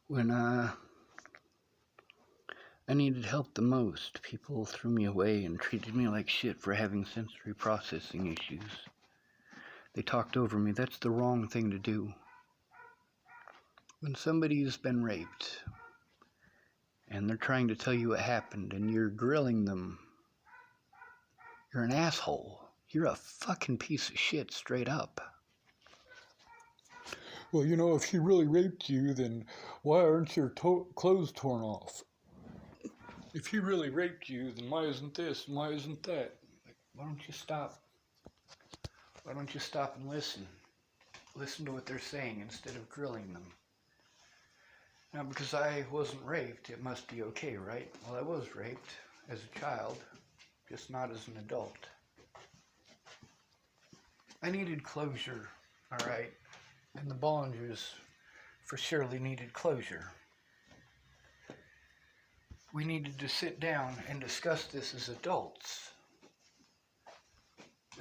When I needed help the most, people threw me away and treated me like shit for having sensory processing issues. They talked over me. That's the wrong thing to do. When somebody's been raped and they're trying to tell you what happened and you're grilling them, you're an asshole. You're a fucking piece of shit, straight up. Well, if she really raped you, then why aren't your clothes torn off? If he really raped you, then why isn't this and why isn't that? Like, why don't you stop? Why don't you stop and listen? Listen to what they're saying instead of grilling them. Now, because I wasn't raped, it must be okay, right? Well, I was raped as a child, just not as an adult. I needed closure, alright? And the Bollingers for surely needed closure. We needed to sit down and discuss this as adults.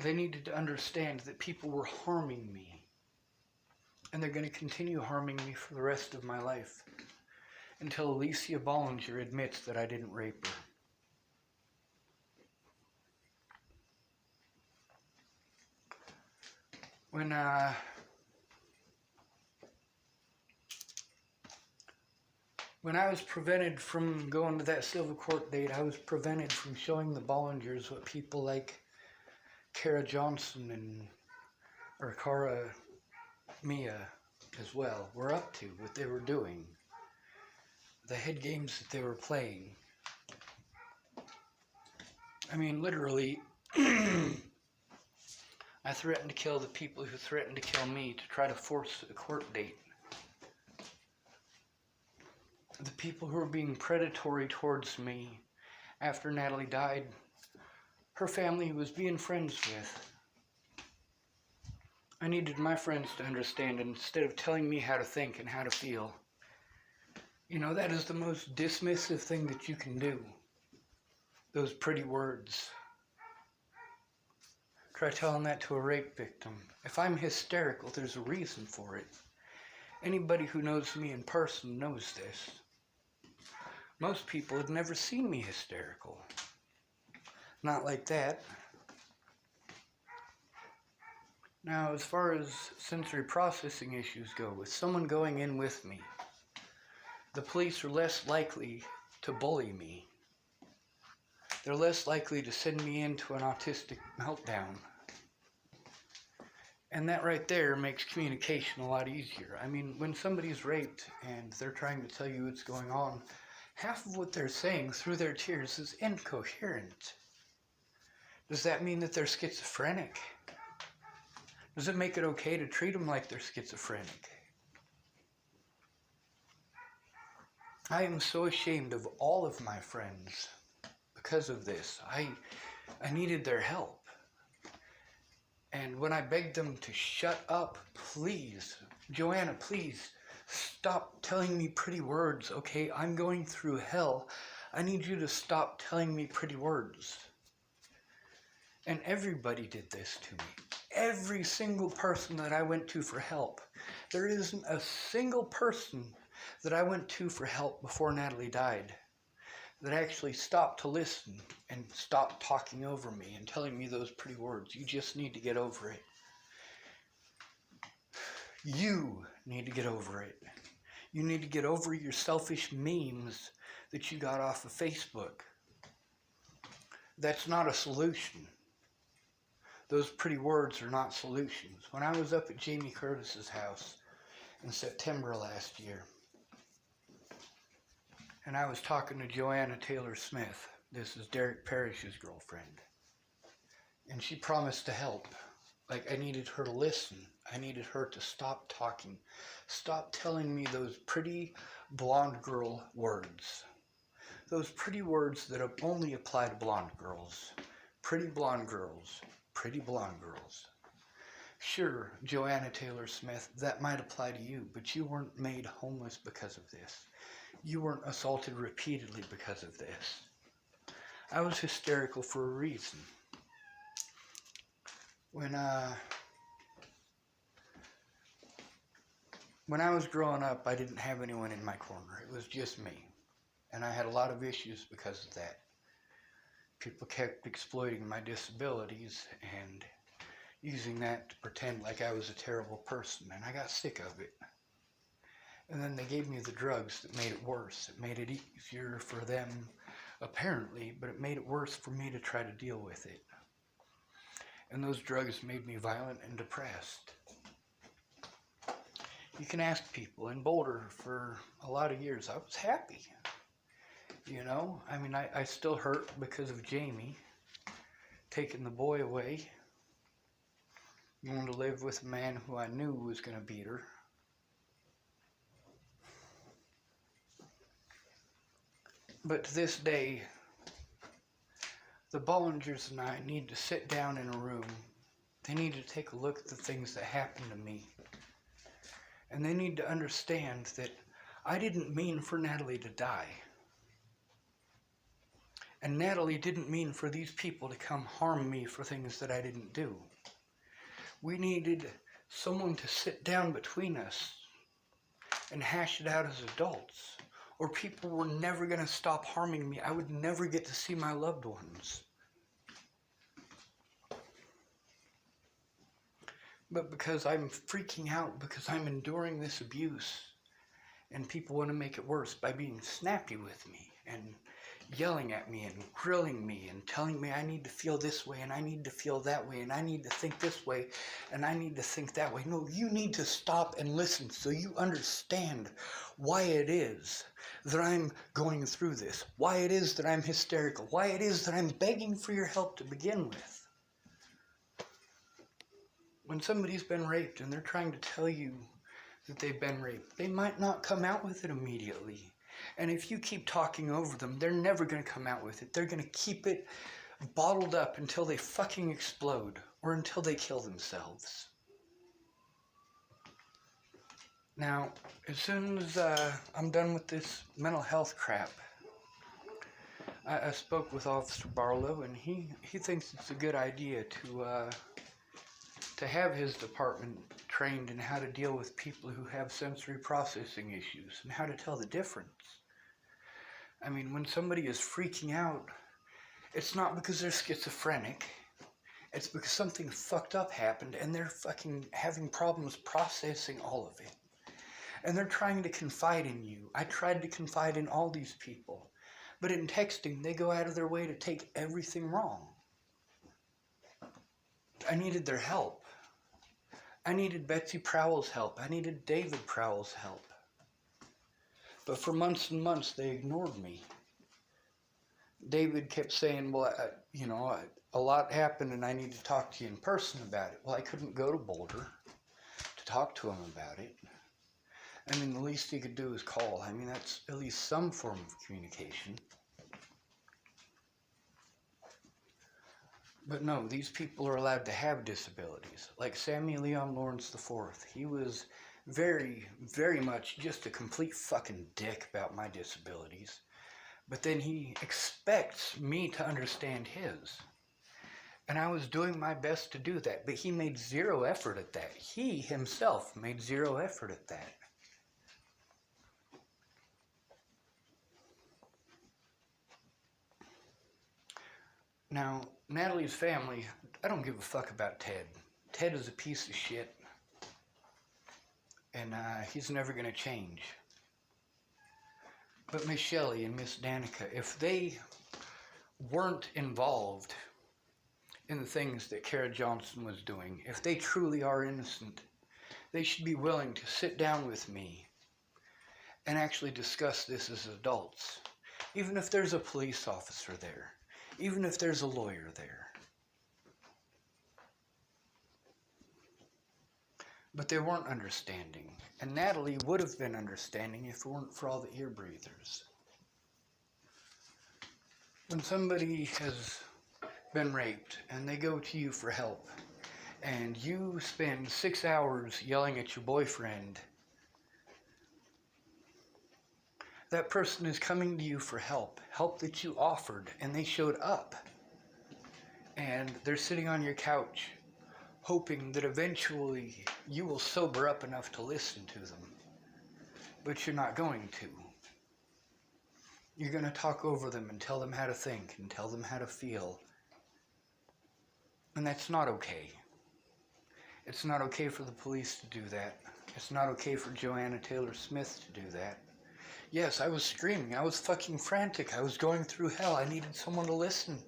They needed to understand that people were harming me. And they're going to continue harming me for the rest of my life. Until Alicia Bollinger admits that I didn't rape her. When I was prevented from going to that civil court date, I was prevented from showing the Bollingers what people like Kara Johnson or Cara Mia as well were up to, what they were doing, the head games that they were playing. I mean, literally, I threatened to kill the people who threatened to kill me to try to force a court date. The people who were being predatory towards me after Natalie died, her family was being friends with. I needed my friends to understand instead of telling me how to think and how to feel. That is the most dismissive thing that you can do. Those pretty words. Try telling that to a rape victim. If I'm hysterical, there's a reason for it. Anybody who knows me in person knows this. Most people have never seen me hysterical. Not like that. Now, as far as sensory processing issues go, with someone going in with me, the police are less likely to bully me. They're less likely to send me into an autistic meltdown. And that right there makes communication a lot easier. I mean, when somebody's raped and they're trying to tell you what's going on, half of what they're saying through their tears is incoherent. Does that mean that they're schizophrenic? Does it make it okay to treat them like they're schizophrenic? I am so ashamed of all of my friends because of this. I needed their help. And when I begged them to shut up, please, Joanna, please, stop telling me pretty words, okay? I'm going through hell. I need you to stop telling me pretty words. And everybody did this to me. Every single person that I went to for help. There isn't a single person that I went to for help before Natalie died that actually stopped to listen and stopped talking over me and telling me those pretty words. You just need to get over it. You need to get over it. You need to get over your selfish memes that you got off of Facebook. That's not a solution. Those pretty words are not solutions. When I was up at Jamie Curtis's house in September last year, and I was talking to Joanna Taylor Smith, this is Derek Parrish's girlfriend, and she promised to help. Like, I needed her to listen. I needed her to stop talking. Stop telling me those pretty blonde girl words. Those pretty words that only apply to blonde girls. Pretty blonde girls. Pretty blonde girls. Sure, Joanna Taylor Smith, that might apply to you, but you weren't made homeless because of this. You weren't assaulted repeatedly because of this. I was hysterical for a reason. When When I was growing up, I didn't have anyone in my corner. It was just me. And I had a lot of issues because of that. People kept exploiting my disabilities and using that to pretend like I was a terrible person, and I got sick of it. And then they gave me the drugs that made it worse. It made it easier for them, apparently, but it made it worse for me to try to deal with it. And those drugs made me violent and depressed. You can ask people. In Boulder, for a lot of years, I was happy. You know, I mean, I still hurt because of Jamie taking the boy away. Going to live with a man who I knew was going to beat her. But to this day, the Bollingers and I need to sit down in a room. They need to take a look at the things that happened to me. And they need to understand that I didn't mean for Natalie to die. And Natalie didn't mean for these people to come harm me for things that I didn't do. We needed someone to sit down between us and hash it out as adults, or people were never going to stop harming me. I would never get to see my loved ones. But because I'm freaking out, because I'm enduring this abuse, and people want to make it worse by being snappy with me and yelling at me and grilling me and telling me I need to feel this way and I need to feel that way and I need to think this way and I need to think that way. No, you need to stop and listen so you understand why it is that I'm going through this, why it is that I'm hysterical, why it is that I'm begging for your help to begin with. When somebody's been raped and they're trying to tell you that they've been raped, they might not come out with it immediately. And if you keep talking over them, they're never going to come out with it. They're going to keep it bottled up until they fucking explode or until they kill themselves. Now, as soon as I'm done with this mental health crap, I spoke with Officer Barlow, and he thinks it's a good idea to have his department trained in how to deal with people who have sensory processing issues and how to tell the difference. I mean, when somebody is freaking out, it's not because they're schizophrenic. It's because something fucked up happened and they're fucking having problems processing all of it. And they're trying to confide in you. I tried to confide in all these people. But in texting, they go out of their way to take everything wrong. I needed their help. I needed Betsy Prowell's help. I needed David Prowell's help. But for months and months, they ignored me. David kept saying, well, a lot happened and I need to talk to you in person about it. Well, I couldn't go to Boulder to talk to him about it. I mean, the least he could do is call. I mean, that's at least some form of communication. But no, these people are allowed to have disabilities. Like Sammy Leon Lawrence IV. He was very, very much just a complete fucking dick about my disabilities. But then he expects me to understand his. And I was doing my best to do that. But he made zero effort at that. He himself made zero effort at that. Now, Natalie's family, I don't give a fuck about Ted. Ted is a piece of shit. And he's never going to change. But Miss Shelley and Miss Danica, if they weren't involved in the things that Kara Johnson was doing, if they truly are innocent, they should be willing to sit down with me and actually discuss this as adults. Even if there's a police officer there. Even if there's a lawyer there. But they weren't understanding. And Natalie would have been understanding if it weren't for all the ear breathers. When somebody has been raped and they go to you for help, and you spend 6 hours yelling at your boyfriend, that person is coming to you for help that you offered, and they showed up. And they're sitting on your couch, hoping that eventually you will sober up enough to listen to them. but you're not going to. You're going to talk over them and tell them how to think and tell them how to feel. And that's not okay. It's not okay for the police to do that. It's not okay for Joanna Taylor Smith to do that. Yes, I was screaming. I was fucking frantic. I was going through hell. I needed someone to listen.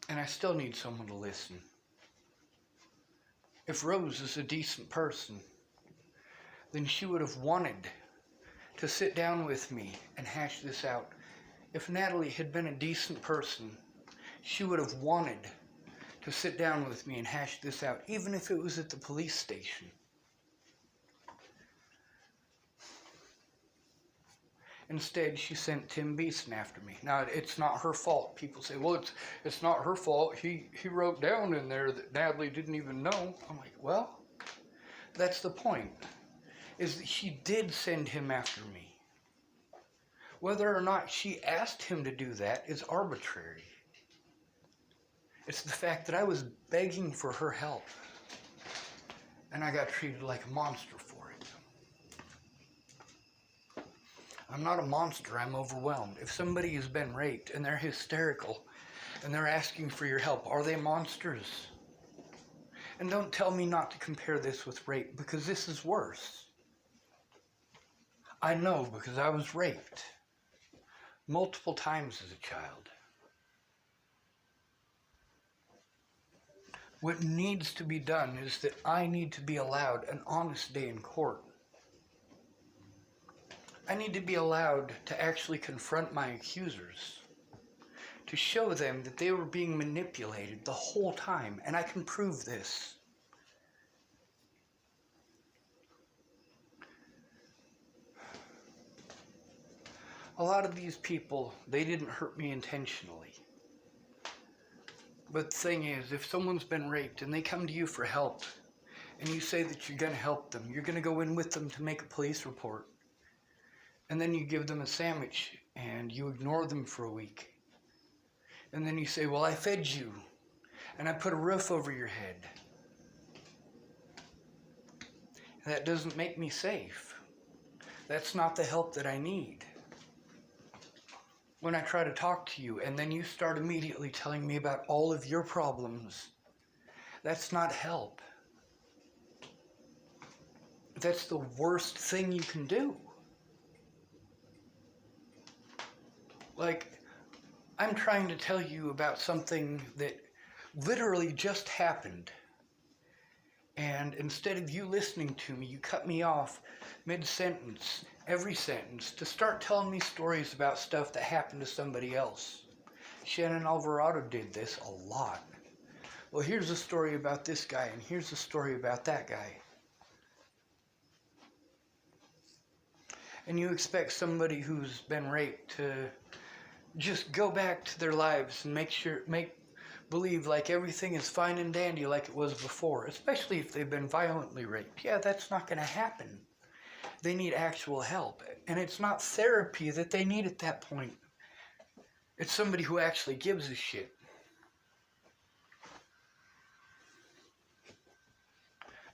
And I still need someone to listen. If Rose is a decent person, then she would have wanted to sit down with me and hash this out. If Natalie had been a decent person, she would have wanted to sit down with me and hash this out, even if it was at the police station. Instead, she sent Tim Beeson after me. Now, it's not her fault. People say, well, it's not her fault. He wrote down in there that Natalie didn't even know. I'm like, well, that's the point, is that she did send him after me. Whether or not she asked him to do that is arbitrary. It's the fact that I was begging for her help, and I got treated like a monster for it. I'm not a monster, I'm overwhelmed. If somebody has been raped and they're hysterical and they're asking for your help, are they monsters? And don't tell me not to compare this with rape, because this is worse. I know, because I was raped multiple times as a child. What needs to be done is that I need to be allowed an honest day in court. I need to be allowed to actually confront my accusers, to show them that they were being manipulated the whole time, and I can prove this. A lot of these people, they didn't hurt me intentionally. But the thing is, if someone's been raped and they come to you for help, and you say that you're going to help them, you're going to go in with them to make a police report, and then you give them a sandwich and you ignore them for a week, and then you say, well, I fed you and I put a roof over your head. That doesn't make me safe. That's not the help that I need. When I try to talk to you and then you start immediately telling me about all of your problems, that's not help. That's the worst thing you can do. Like, I'm trying to tell you about something that literally just happened. And instead of you listening to me, you cut me off mid-sentence, every sentence, to start telling me stories about stuff that happened to somebody else. Shannon Alvarado did this a lot. Well, here's a story about this guy, and here's a story about that guy. And you expect somebody who's been raped to just go back to their lives and make believe like everything is fine and dandy like it was before, especially if they've been violently raped. Yeah, that's not going to happen. They need actual help. And it's not therapy that they need at that point. It's somebody who actually gives a shit.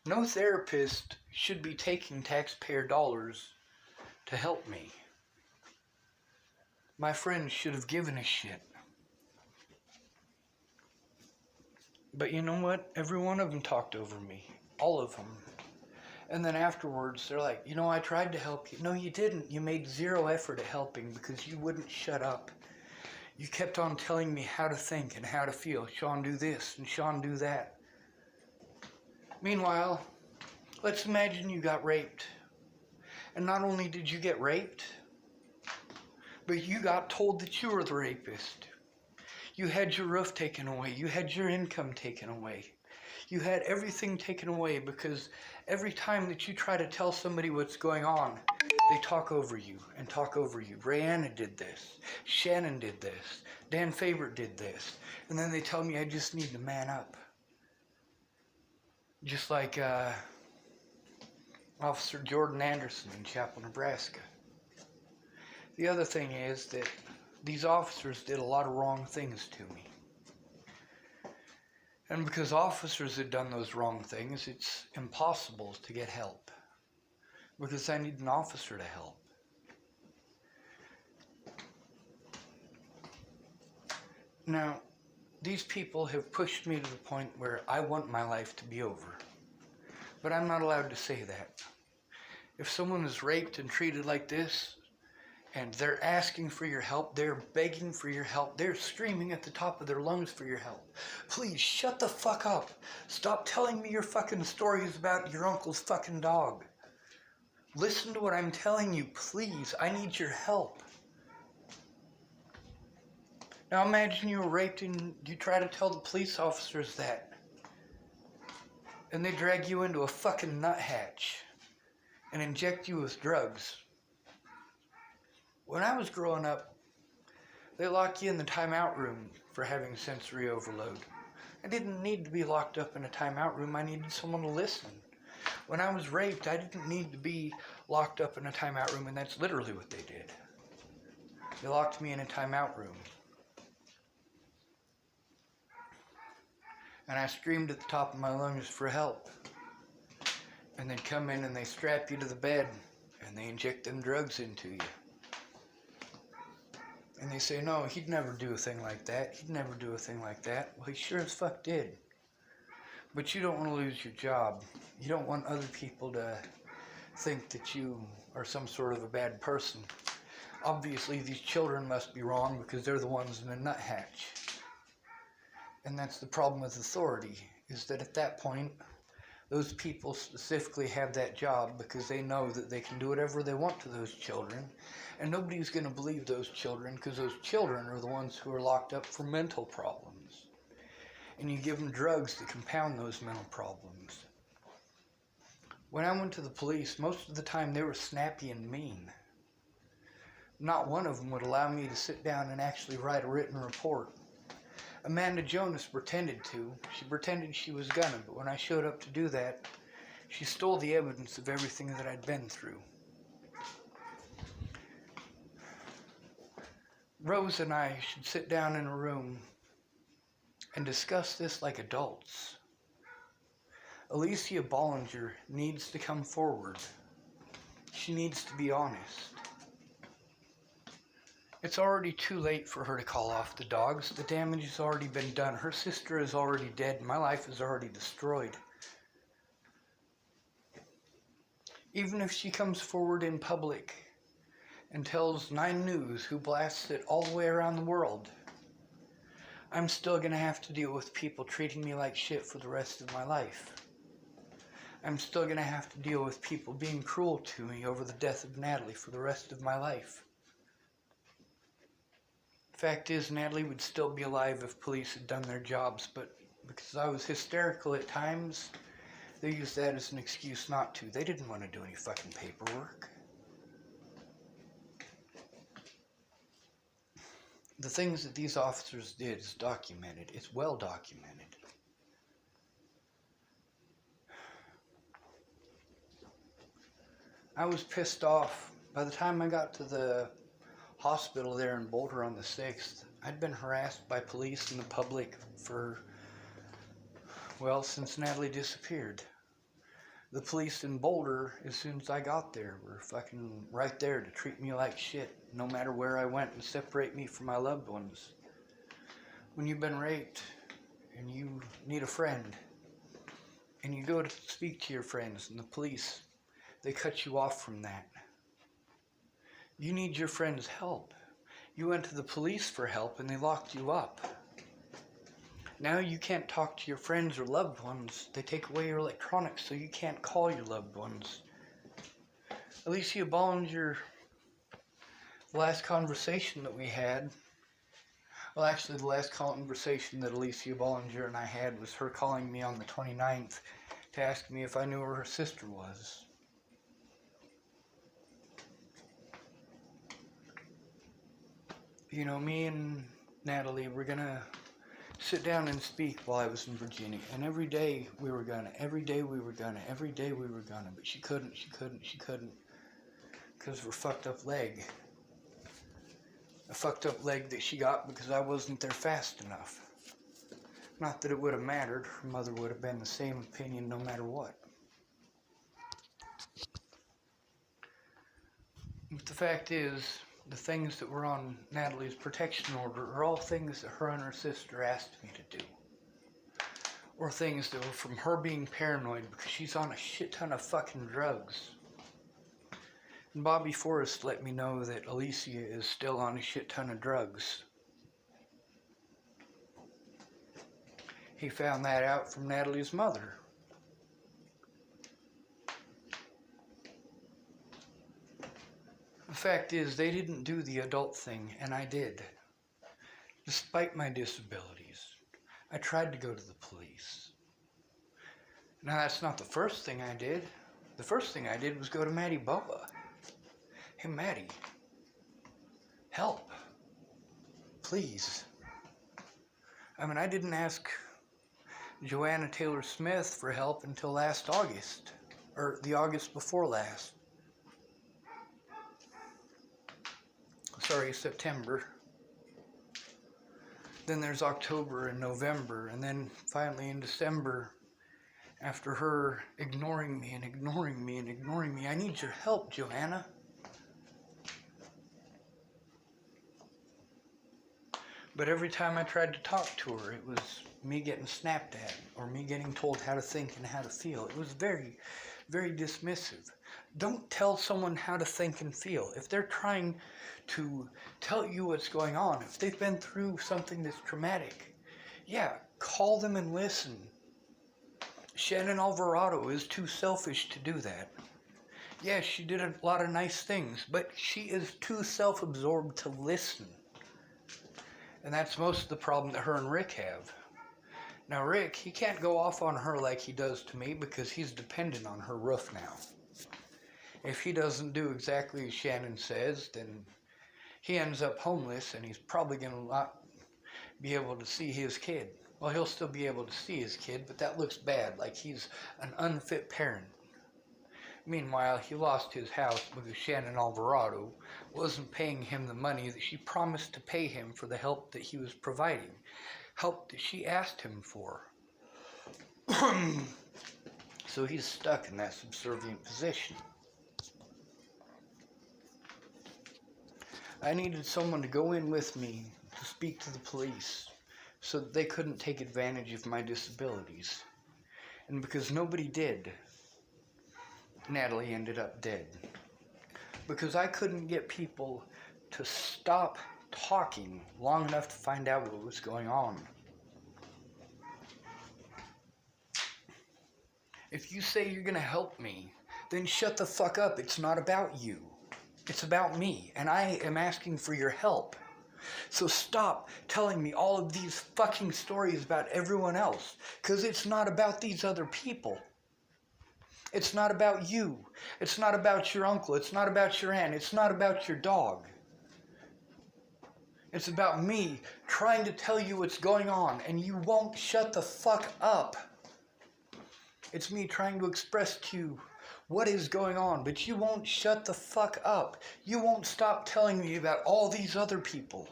No therapist should be taking taxpayer dollars to help me. My friends should have given a shit. But you know what? Every one of them talked over me. All of them. And then afterwards, they're like, you know, I tried to help you. No, you didn't. You made zero effort at helping because you wouldn't shut up. You kept on telling me how to think and how to feel. Sean, do this, and Sean, do that. Meanwhile, let's imagine you got raped. And not only did you get raped, but you got told that you were the rapist. You had your roof taken away. You had your income taken away. You had everything taken away because every time that you try to tell somebody what's going on, they talk over you and talk over you. Rayanna did this. Shannon did this. Dan Favorite did this. And then they tell me I just need to man up. Just like Officer Jordan Anderson in Chapel, Nebraska. The other thing is that these officers did a lot of wrong things to me. And because officers had done those wrong things, it's impossible to get help. Because I need an officer to help. Now, these people have pushed me to the point where I want my life to be over. But I'm not allowed to say that. If someone is raped and treated like this, and they're asking for your help, they're begging for your help, they're screaming at the top of their lungs for your help. Please shut the fuck up. Stop telling me your fucking stories about your uncle's fucking dog. Listen to what I'm telling you, please. I need your help. Now imagine you were raped and you try to tell the police officers that. And they drag you into a fucking nuthatch and inject you with drugs. When I was growing up, they locked you in the timeout room for having sensory overload. I didn't need to be locked up in a timeout room. I needed someone to listen. When I was raped, I didn't need to be locked up in a timeout room, and that's literally what they did. They locked me in a timeout room. And I screamed at the top of my lungs for help. And they'd come in and they strap you to the bed and they inject them drugs into you. And they say, no, he'd never do a thing like that. He'd never do a thing like that. Well, he sure as fuck did. But you don't want to lose your job. You don't want other people to think that you are some sort of a bad person. Obviously, these children must be wrong because they're the ones in the nuthatch. And that's the problem with authority, is that at that point, those people specifically have that job because they know that they can do whatever they want to those children. And nobody's going to believe those children because those children are the ones who are locked up for mental problems. And you give them drugs to compound those mental problems. When I went to the police, most of the time they were snappy and mean. Not one of them would allow me to sit down and actually write a written report. Amanda Jonas pretended to. She pretended she was gonna, but when I showed up to do that, she stole the evidence of everything that I'd been through. Rose and I should sit down in a room and discuss this like adults. Alicia Bollinger needs to come forward. She needs to be honest. It's already too late for her to call off the dogs. The damage has already been done. Her sister is already dead. My life is already destroyed. Even if she comes forward in public and tells 9 News, who blasts it all the way around the world, I'm still going to have to deal with people treating me like shit for the rest of my life. I'm still going to have to deal with people being cruel to me over the death of Natalie for the rest of my life. Fact is, Natalie would still be alive if police had done their jobs, but because I was hysterical at times, they used that as an excuse not to. They didn't want to do any fucking paperwork. The things that these officers did is documented. It's well documented. I was pissed off. By the time I got to the hospital there in Boulder on the 6th, I'd been harassed by police and the public for, well, since Natalie disappeared. The police in Boulder, as soon as I got there, were fucking right there to treat me like shit, no matter where I went, and separate me from my loved ones. When you've been raped and you need a friend, and you go to speak to your friends, and the police, they cut you off from that. You need your friend's help. You went to the police for help and they locked you up. Now you can't talk to your friends or loved ones. They take away your electronics so you can't call your loved ones. Alicia Bollinger, the last conversation that we had, well, actually the last conversation that Alicia Bollinger and I had was her calling me on the 29th to ask me if I knew where her sister was. You know, me and Natalie were gonna sit down and speak while I was in Virginia. And every day we were gonna, but she couldn't. Because of her fucked up leg. A fucked up leg that she got because I wasn't there fast enough. Not that it would have mattered. Her mother would have been the same opinion no matter what. But the fact is, the things that were on Natalie's protection order are all things that her and her sister asked me to do. Or things that were from her being paranoid because she's on a shit ton of fucking drugs. And Bobby Forrest let me know that Alicia is still on a shit ton of drugs. He found that out from Natalie's mother. The fact is, they didn't do the adult thing, and I did. Despite my disabilities, I tried to go to the police. Now, that's not the first thing I did. The first thing I did was go to Maddie Bubba. Hey, Maddie, help. Please. I mean, I didn't ask Joanna Taylor Smith for help until last August, or the August before last. Sorry, September. Then there's October and November, and then finally in December, after her ignoring me and ignoring me and ignoring me, I need your help, Joanna. But every time I tried to talk to her, it was me getting snapped at, or me getting told how to think and how to feel. It was very, very dismissive. Don't tell someone how to think and feel. If they're trying to tell you what's going on, if they've been through something that's traumatic, yeah, call them and listen. Shannon Alvarado is too selfish to do that. Yeah, she did a lot of nice things, but she is too self-absorbed to listen. And that's most of the problem that her and Rick have. Now, Rick, he can't go off on her like he does to me because he's dependent on her roof now. If he doesn't do exactly as Shannon says, then he ends up homeless and he's probably going to not be able to see his kid. Well, he'll still be able to see his kid, but that looks bad, like he's an unfit parent. Meanwhile, he lost his house because Shannon Alvarado wasn't paying him the money that she promised to pay him for the help that he was providing. Help that she asked him for. So he's stuck in that subservient position. I needed someone to go in with me to speak to the police so that they couldn't take advantage of my disabilities. And because nobody did, Natalie ended up dead. Because I couldn't get people to stop talking long enough to find out what was going on. If you say you're going to help me, then shut the fuck up. It's not about you. It's about me, and I am asking for your help. So stop telling me all of these fucking stories about everyone else, because it's not about these other people. It's not about you. It's not about your uncle. It's not about your aunt. It's not about your dog. It's about me trying to tell you what's going on, and you won't shut the fuck up. It's me trying to express to you what is going on, but you won't shut the fuck up. You won't stop telling me about all these other people.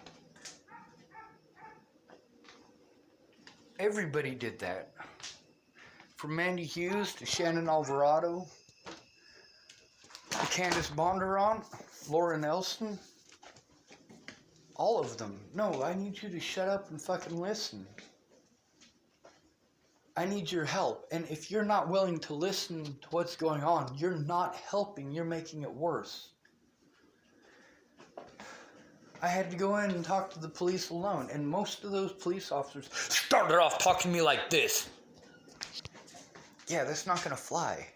Everybody did that. From Mandy Hughes to Shannon Alvarado, to Candace Bondurant, Laura Nelson, all of them. No, I need you to shut up and fucking listen. I need your help. And if you're not willing to listen to what's going on, you're not helping. You're making it worse. I had to go in and talk to the police alone. And most of those police officers started off talking to me like this. Yeah, that's not going to fly.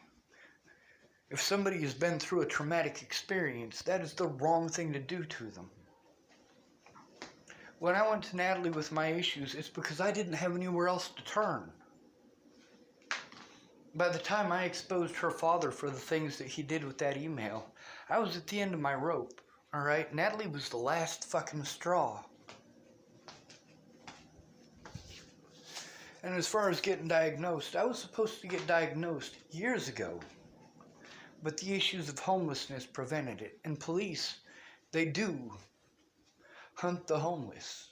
If somebody has been through a traumatic experience, that is the wrong thing to do to them. When I went to Natalie with my issues, it's because I didn't have anywhere else to turn. By the time I exposed her father for the things that he did with that email, I was at the end of my rope, alright? Natalie was the last fucking straw. And as far as getting diagnosed, I was supposed to get diagnosed years ago. But the issues of homelessness prevented it. And police, they do hunt the homeless.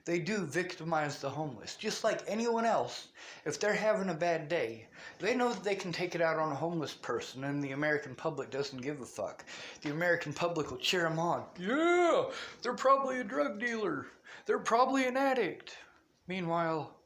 They do victimize the homeless, just like anyone else. If they're having a bad day, they know that they can take it out on a homeless person, and the American public doesn't give a fuck. The American public will cheer them on. Yeah, they're probably a drug dealer. They're probably an addict. Meanwhile,